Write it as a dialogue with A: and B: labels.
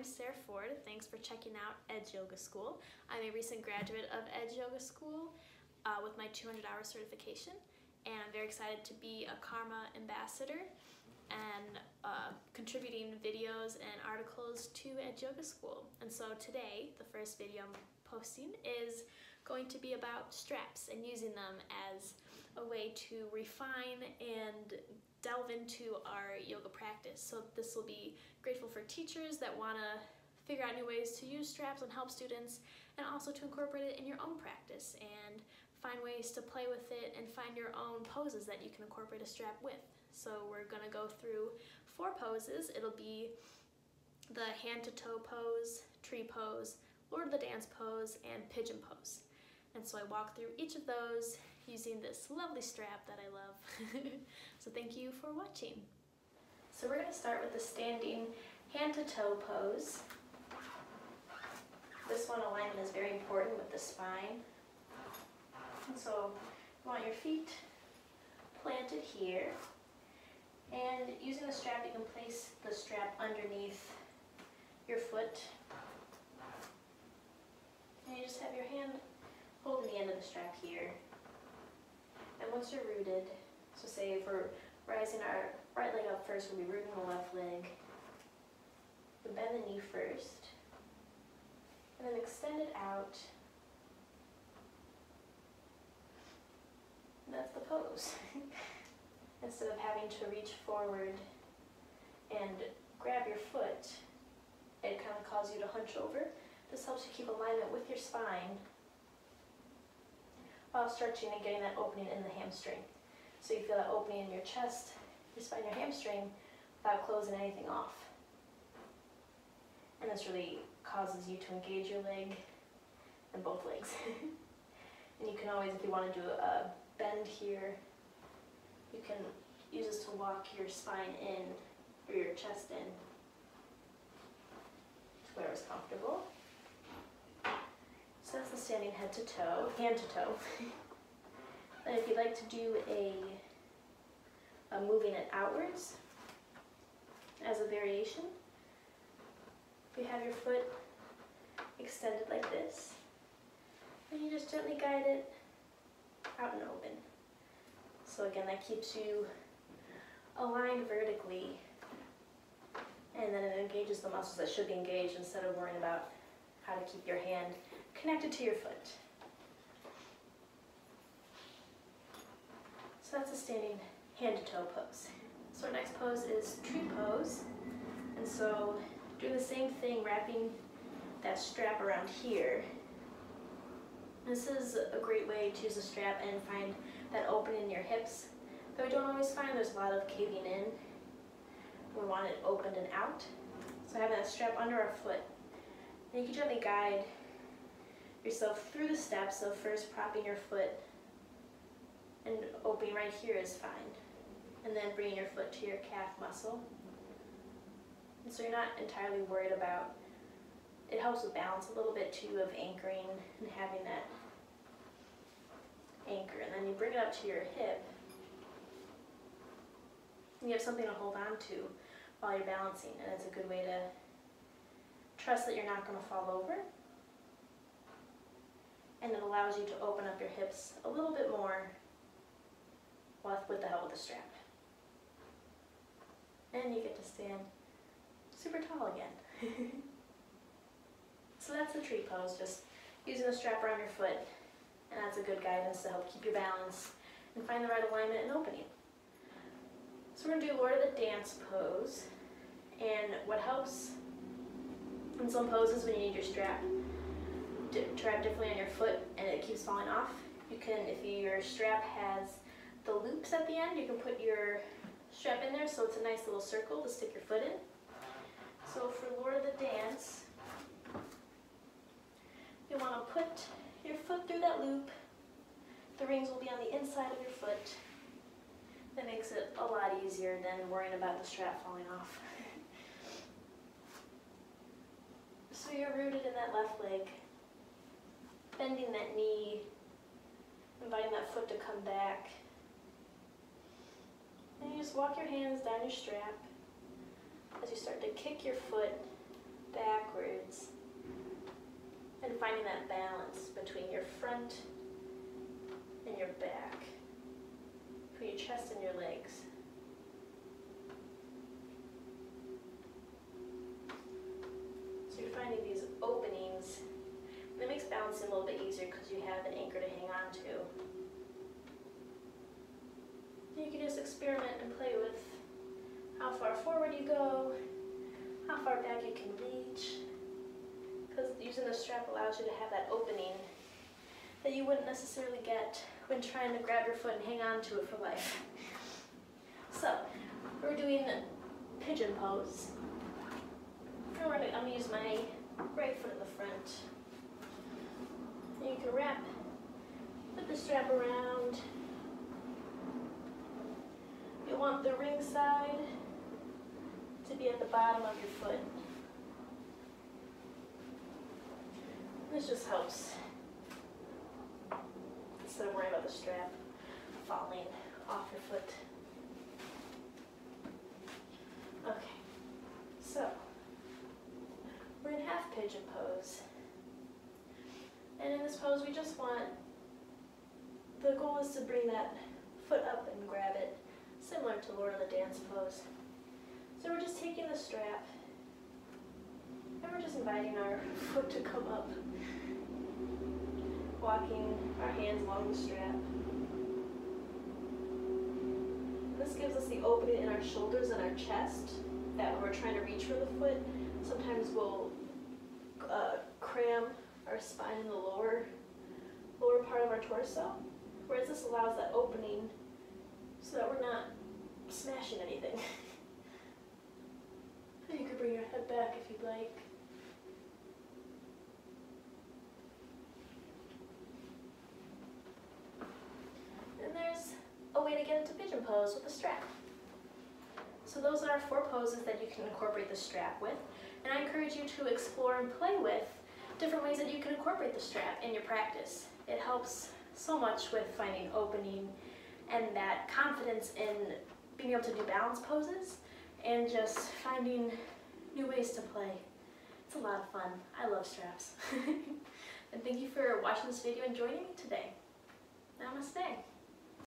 A: Sarah Ford. Thanks for checking out Edge Yoga School. I'm a recent graduate of Edge Yoga School with my 200-hour certification, and I'm very excited to be a Karma ambassador and contributing videos and articles to Edge Yoga School. And so today, the first video I'm posting is going to be about straps and using them as a way to refine and delve into our yoga practice. So this will be grateful for teachers that want to figure out new ways to use straps and help students, and also to incorporate it in your own practice and find ways to play with it and find your own poses that you can incorporate a strap with. So we're going to go through 4 poses. It'll be the hand to toe pose, tree pose, Lord of the Dance pose, and pigeon pose. And so I walk through each of those using this lovely strap that I love. So thank you for watching. So we're going to start with the standing hand to toe pose. This one, alignment is very important with the spine. And so you want your feet planted here. And using the strap, you can place the strap underneath your foot. And you just have your hand holding the end of the strap here. And once you're rooted, so say if we're rising our right leg up first, we'll be rooting the left leg. We bend the knee first, and then extend it out. And that's the pose. Instead of having to reach forward and grab your foot, it kind of causes you to hunch over. This helps you keep alignment with your spine while stretching and getting that opening in the hamstring. So you feel that opening in your chest, your spine, your hamstring, without closing anything off. And this really causes you to engage your leg and both legs. And you can always, if you want to do a bend here, you can use this to walk your spine in, or your chest in, to where it's comfortable. So that's the standing head to toe, hand to toe. And if you'd like to do a moving it outwards as a variation, if you have your foot extended like this, and you just gently guide it out and open. So again, that keeps you aligned vertically, and then it engages the muscles that should be engaged instead of worrying about how to keep your hand connected to your foot. So that's a standing hand to toe pose. So our next pose is tree pose. And so doing the same thing, wrapping that strap around here. This is a great way to use the strap and find that opening in your hips that we don't always find. There's a lot of caving in. We want it opened and out. So having that strap under our foot, and you can gently guide yourself through the steps. So first propping your foot and opening right here is fine. And then bringing your foot to your calf muscle. And so you're not entirely worried about, it helps with balance a little bit too, of anchoring and having that anchor. And then you bring it up to your hip. And you have something to hold on to while you're balancing. And it's a good way to trust that you're not going to fall over. And it allows you to open up your hips a little bit more with the help of the strap. And you get to stand super tall again. So that's the tree pose, just using the strap around your foot, and that's a good guidance to help keep your balance and find the right alignment and opening. So we're going to do Lord of the Dance pose, and what helps in some poses when you need your strap trapped differently on your foot and it keeps falling off, you can, if your strap has the loops at the end, you can put your strap in there so it's a nice little circle to stick your foot in. So for Lord of the Dance, you want to put your foot through that loop. The rings will be on the inside of your foot. That makes it a lot easier than worrying about the strap falling off. So you're rooted in that left leg, bending that knee, inviting that foot to come back. And you just walk your hands down your strap as you start to kick your foot back finding that balance between your front and your back, between your chest and your legs. So you're finding these openings. And it makes balancing a little bit easier because you have an anchor to hang on to. You can just experiment and play with how far forward you go, how far back you can reach, because using the strap allows you to have that opening that you wouldn't necessarily get when trying to grab your foot and hang on to it for life. So, we're doing pigeon pose. And I'm going to use my right foot in the front. And you can wrap, put the strap around. You want the ring side to be at the bottom of your foot. This just helps instead of worrying about the strap falling off your foot. Okay, so we're in half pigeon pose. And in this pose we just want, the goal is to bring that foot up and grab it, similar to Lord of the Dance pose. So we're just taking the strap and we're just inviting our foot to come up, walking our hands along the strap. And this gives us the opening in our shoulders and our chest that when we're trying to reach for the foot, sometimes we'll cram our spine in the lower part of our torso, whereas this allows that opening so that we're not smashing anything. You could bring your head back if you'd like. And there's a way to get into pigeon pose with a strap. So those are 4 poses that you can incorporate the strap with. And I encourage you to explore and play with different ways that you can incorporate the strap in your practice. It helps so much with finding opening and that confidence in being able to do balance poses and just finding new ways to play. It's a lot of fun. I love straps. And thank you for watching this video and joining me today. Namaste.